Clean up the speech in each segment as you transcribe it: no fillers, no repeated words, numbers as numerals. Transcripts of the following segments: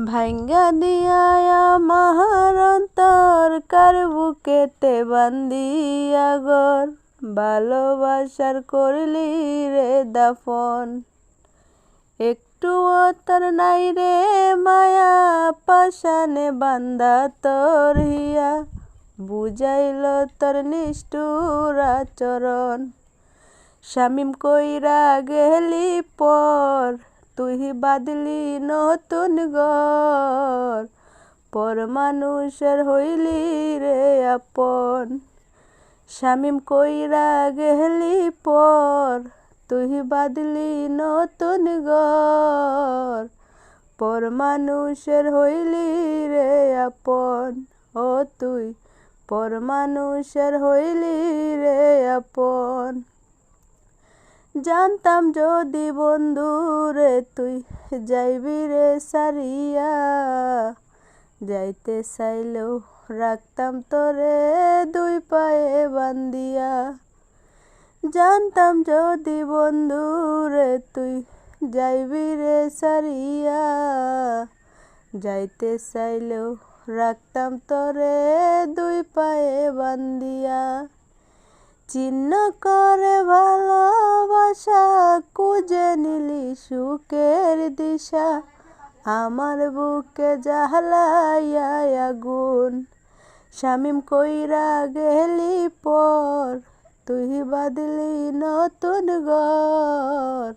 ভাঙ্গা দিয়া আমার অন্তর কার বুকেতে বান্দিয়া ঘর ভালোবাসার করলি রে দাফন। একটুও তোর নাই রে মায়া পাশানে বান্দা তোর হিয়া বুঝাইল তোর নিষ্ঠুর আচরণ। শামিম কইরা গেলি পর তুই বাদলি নতুন ঘর পর মানুষের হইলি রে আপন। শামিম কইরা গেলি পর তুই বাদলি নতুন ঘর পর মানুষের হইলি রে আপন। ও তুই পর মানুষের হইলি রে আপন। জানতাম যদি বন্ধু রে তুই যাইবি রে সারিয়া যাইতে চাইলেও রাখতাম তোরে দুই পায়ে বান্দিয়া। জানতাম যদি বন্ধু রে তুই যাইবি রে সারিয়া যাইতে চাইলেও রাখতাম তোরে দুই পায়ে বান্দিয়া। চিহ্ন করে ভালোবাসা খুঁজে নিলি সুখের দিশা আমার বুকে জ্বালাইয়া আগুন। শামিম কইরা গেলি পর তুই বাদলি নতুন ঘর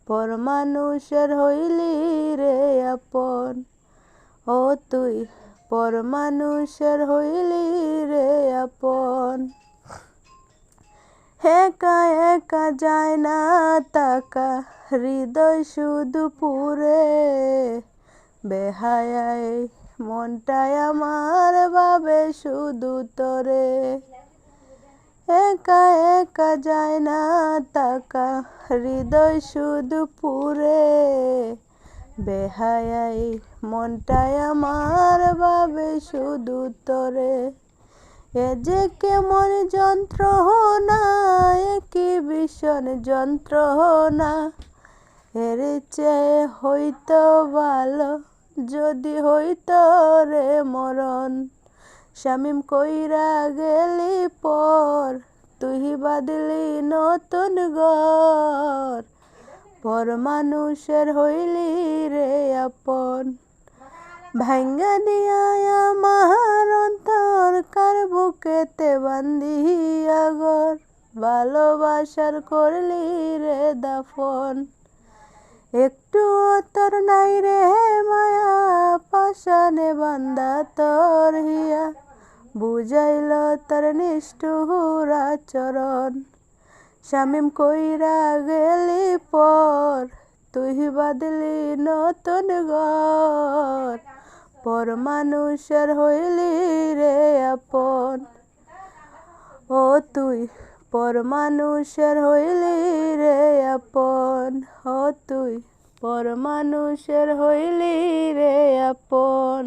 পর মানুষের হইলি রে আপন। ও তুই পর মানুষের হইলি রে আপন। একা একা যায় না তাকা হৃদয় শুধু পুরে বেহায়ায় মনটায় আমার ভাবে শুধু তোরে। একা একা যায় না তাকা হৃদয় শুধু পুরে বেহায়ায় মনটায় আমার ভাবে শুধু তোরে। এ যে কেমন যন্ত্রণা কি ভীষণ যন্ত্রণা এর চেয়ে হইতো ভালো যদি হইতো রে মরণ। শামিম কইরা গেলি পর তুই বাদলি নতুন ঘর পর মানুষের হইলি রে আপন। ভাঙ্গা দিয়া আমার অন্তর কার বুকেতে বান্দিয়া ঘর ভালোবাসার করলি রে দাফন। একটুও তোর নাই রে মায়া পাশানে বান্দা তোর হিয়া বুঝাইল তোর নিষ্ঠুর আচরণ। শামিম কইরা গেলি পর তুই বাদলি নতুন ঘর পর মানুষের হইলি রে আপন। ও তুই পর মানুষের হইলি রে আপন। ও তুই পর মানুষের হইলি রে আপন।